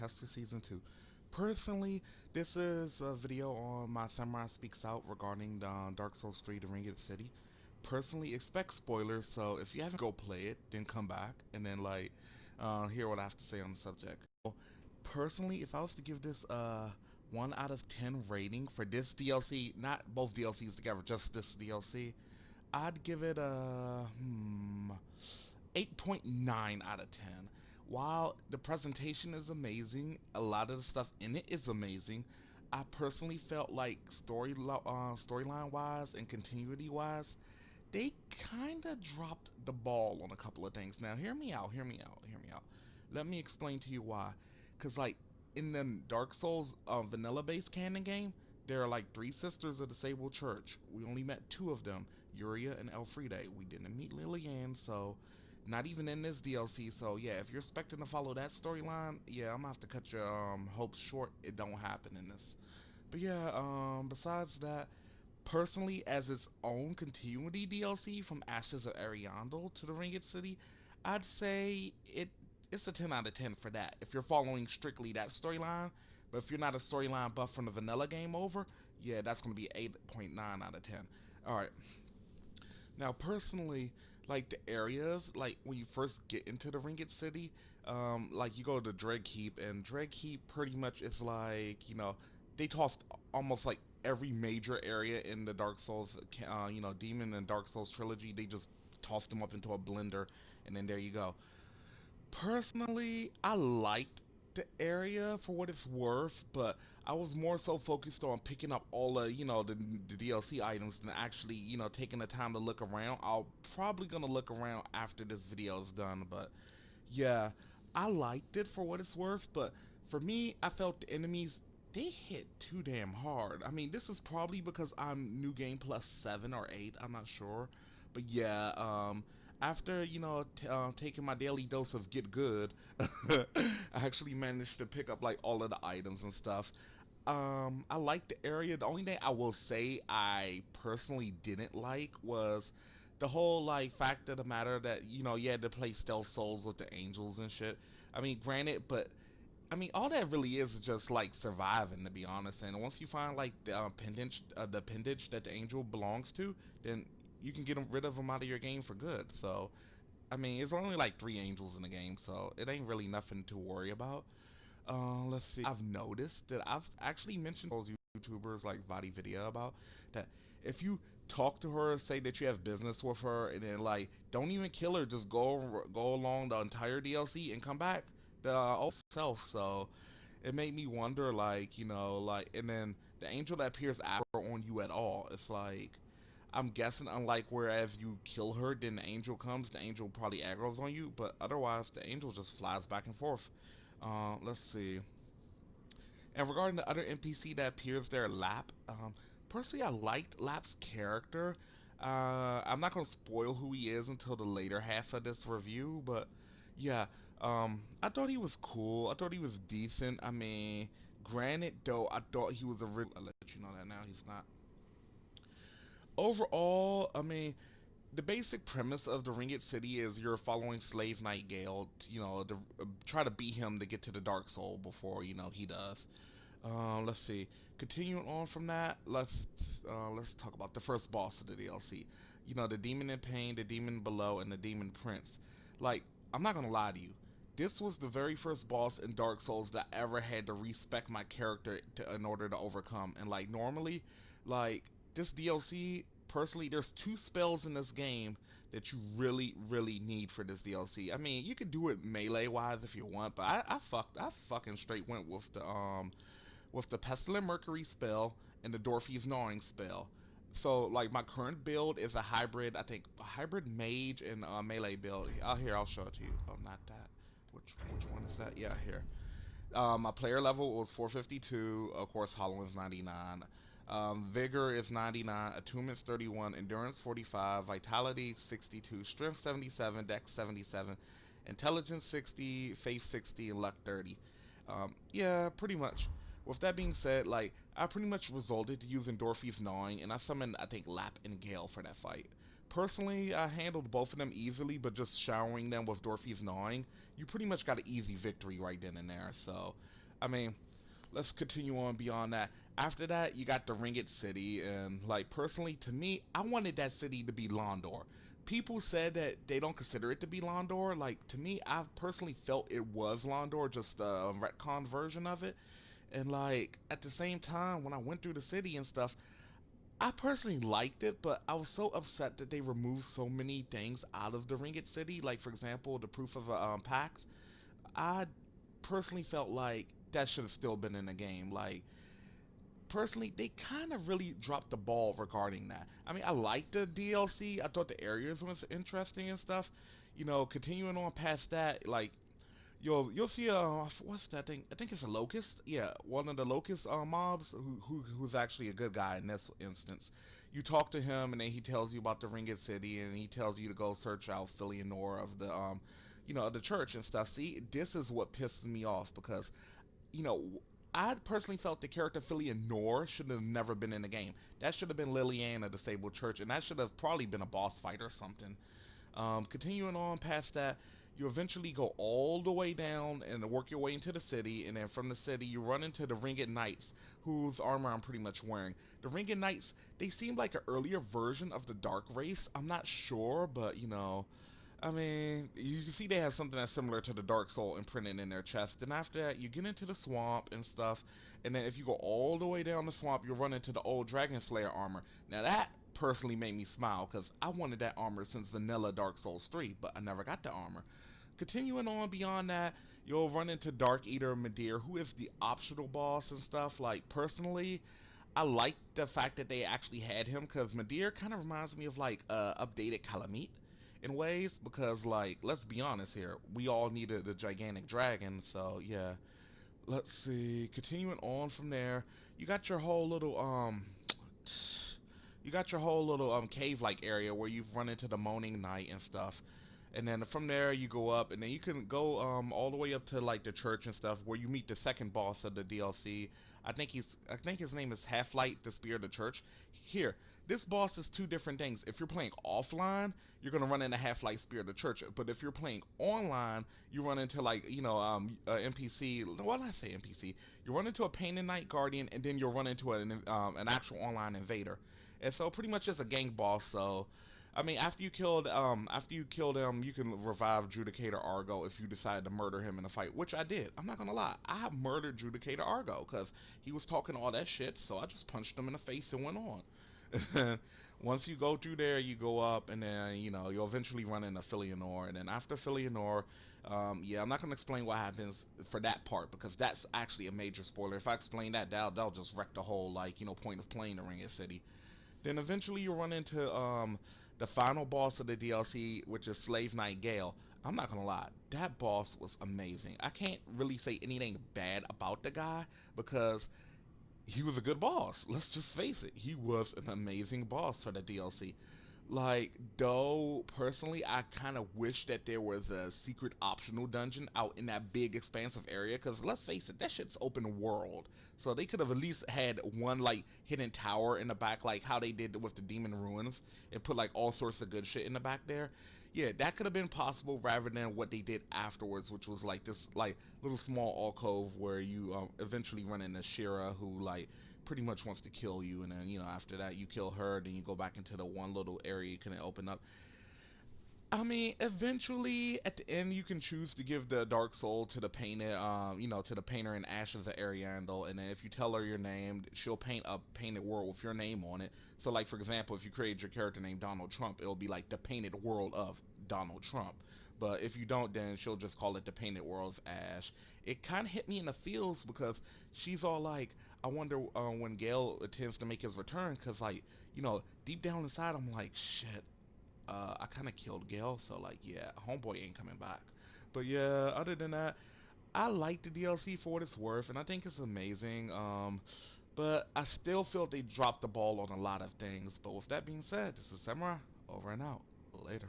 Tester Season 2. Personally, this is a video on my Samurai Speaks Out regarding Dark Souls 3 The Ringed City. Personally, expect spoilers, so if you haven't go play it, then come back and then hear what I have to say on the subject. Personally, if I was to give this a 1 out of 10 rating for this DLC, not both DLCs together, just this DLC, I'd give it a 8.9 out of 10. While the presentation is amazing, a lot of the stuff in it is amazing. I personally felt like storyline wise and continuity wise, they kind of dropped the ball on a couple of things. Now, hear me out, hear me out, hear me out. Let me explain to you why. Because, like, in the Dark Souls vanilla based canon game, there are like three sisters of the Sable Church. We only met two of them, Yuria and Elfride. We didn't meet Lillian, so not even in this DLC. So, yeah, if you're expecting to follow that storyline, yeah, I'm gonna have to cut your hopes short. It don't happen in this. But yeah, besides that, personally, as its own continuity DLC from Ashes of Ariandel to the Ringed City, I'd say it's a 10 out of 10 for that. If you're following strictly that storyline, but if you're not a storyline buff from the vanilla game over, yeah, that's going to be 8.9 out of 10. All right. Now, personally, like the areas, like when you first get into the Ringed City, like you go to Dreg Heap, and Dreg Heap pretty much is like, they tossed almost like every major area in the Dark Souls, Demon and Dark Souls trilogy. They just tossed them up into a blender, and then there you go. Personally, I liked the area for what it's worth, but I was more so focused on picking up all the DLC items than actually taking the time to look around. I'll probably gonna look around after this video is done, but yeah, I liked it for what it's worth. But for me, I felt the enemies they hit too damn hard. I mean, this is probably because I'm new game plus 7 or 8. I'm not sure, but yeah, after taking my daily dose of get good, I actually managed to pick up like all of the items and stuff. I like the area. The only thing I will say I personally didn't like was the whole like fact of the matter that you had to play stealth souls with the angels and shit. I mean, granted, but I mean, all that really is just like surviving, to be honest. And once you find like the appendage that the angel belongs to, then you can get rid of them out of your game for good. So, I mean, it's only like three angels in the game, so it ain't really nothing to worry about. Let's see. I've noticed that I've actually mentioned those YouTubers like Body Video about that. If you talk to her, say that you have business with her, and then like don't even kill her, just go along the entire DLC and come back the old self. So it made me wonder, and then the angel that appears after on you at all. It's like I'm guessing, unlike whereas you kill her, then the angel comes, the angel probably aggroes on you, but otherwise the angel just flies back and forth. Let's see. And regarding the other NPC that appears there, Lap, personally, I liked Lap's character. I'm not going to spoil who he is until the later half of this review, but yeah, I thought he was cool. I thought he was decent. I mean, granted, though, I thought he was a real. I'll let you know that now. He's not. Overall, I mean, the basic premise of the Ringed City is you're following Slave Knight Gale, to try to beat him to get to the Dark Soul before he does. Let's see. Continuing on from that, let's talk about the first boss of the DLC. The Demon in Pain, the Demon Below, and the Demon Prince. Like, I'm not gonna lie to you. This was the very first boss in Dark Souls that I ever had to respec my character in order to overcome. And like normally, like this DLC, personally, there's two spells in this game that you really, really need for this DLC. I mean, you could do it melee wise if you want, but I fucking straight went with the Pestilent Mercury spell and the Dorothy's Gnawing spell. So, like, my current build is a hybrid, I think, a hybrid mage and melee build. Here, I'll show it to you. Oh, not that. Which one is that? Yeah, here. My player level was 452. Of course, Hollow is 99. Vigor is 99. Attunement's 31. Endurance 45. Vitality 62. Strength 77. Dex 77. Intelligence 60. Faith 60. And luck 30. Yeah, pretty much. With that being said, I pretty much resorted to using Dorothy's Gnawing, and I summoned, I think, Lap and Gale for that fight. Personally, I handled both of them easily, but just showering them with Dorothy's gnawing, you pretty much got an easy victory right then and there. So, I mean, let's continue on beyond that. After that, you got the Ringed City, and like personally, to me, I wanted that city to be Londor. People said that they don't consider it to be Londor. Like to me, I personally felt it was Londor, just a retcon version of it. And like at the same time, when I went through the city and stuff, I personally liked it, but I was so upset that they removed so many things out of the Ringed City. Like for example, the proof of a pact. I personally felt like that should have still been in the game. Like personally, they kind of really dropped the ball regarding that. I mean, I liked the DLC. I thought the areas was interesting and stuff. You know, continuing on past that, like you'll see what's that thing? I think it's a locust. Yeah, one of the locust mobs who's actually a good guy in this instance. You talk to him and then he tells you about the Ringed City and he tells you to go search out Philionor of the the church and stuff. See, this is what pisses me off because you know, I personally felt the character Philionor should have never been in the game. That should have been Liliana of the Sable Church, and that should have probably been a boss fight or something. Continuing on past that, you eventually go all the way down and work your way into the city, and then from the city you run into the Ringed Knights, whose armor I'm pretty much wearing. The Ringed Knights, they seem like an earlier version of the Dark Race. I'm not sure, but I mean, you can see they have something that's similar to the Dark Soul imprinted in their chest. And after that, you get into the swamp and stuff. And then if you go all the way down the swamp, you run into the old Dragon Slayer armor. Now that personally made me smile because I wanted that armor since vanilla Dark Souls 3, but I never got the armor. Continuing on beyond that, you'll run into Dark Eater Midir, who is the optional boss and stuff. Like personally, I like the fact that they actually had him because Midir kind of reminds me of like updated Calamite in ways because like let's be honest here, we all needed a gigantic dragon. So yeah, let's see. Continuing on from there, you got your whole little cave like area where you've run into the Moaning Knight and stuff. And then from there you go up, and then you can go all the way up to like the church and stuff, where you meet the second boss of the DLC. I think his name is Half Light, the Spear of the Church. Here, this boss is two different things. If you're playing offline, you're gonna run into Half Light Spear of the Church, but if you're playing online, you run into like NPC. Why did I say NPC? You run into a Painted Knight Guardian, and then you'll run into an actual online invader. And so pretty much it's a gang boss. So I mean, after you killed him, you can revive Judicator Argo if you decide to murder him in a fight, which I did. I'm not gonna lie, I murdered Judicator Argo because he was talking all that shit, so I just punched him in the face and went on. Once you go through there, you go up, and then you'll eventually run into Philionor, and then after Philionor, yeah, I'm not gonna explain what happens for that part because that's actually a major spoiler. If I explain that, that'll just wreck the whole point of playing the Ring of City. Then eventually you run into the final boss of the DLC, which is Slave Knight Gale. I'm not gonna lie, that boss was amazing. I can't really say anything bad about the guy because he was a good boss. Let's just face it, he was an amazing boss for the DLC. Like, though, personally, I kind of wish that there was a secret optional dungeon out in that big, expansive area. Because let's face it, that shit's open world. So they could have at least had one, like, hidden tower in the back, like how they did with the Demon Ruins, and put, like, all sorts of good shit in the back there. Yeah, that could have been possible rather than what they did afterwards, which was, like, this, like, little small alcove where you eventually run into Shira, who, like, pretty much wants to kill you, and then after that you kill her, then you go back into the one little area you couldn't open up. I mean, eventually at the end you can choose to give the dark soul to the painted, to the painter in Ashes of Ariandel, and then if you tell her your name, she'll paint a painted world with your name on it. So, like for example, if you create your character named Donald Trump, it'll be like the painted world of Donald Trump. But if you don't, then she'll just call it the painted world of Ash. It kind of hit me in the feels because she's all like, I wonder when Gale attempts to make his return, because like deep down inside I'm like, shit, I kind of killed Gale, so like, yeah, homeboy ain't coming back. But yeah, other than that, I like the DLC for what it's worth, and I think it's amazing. But I still feel they dropped the ball on a lot of things. But with that being said, this is Samurai, over and out. Later.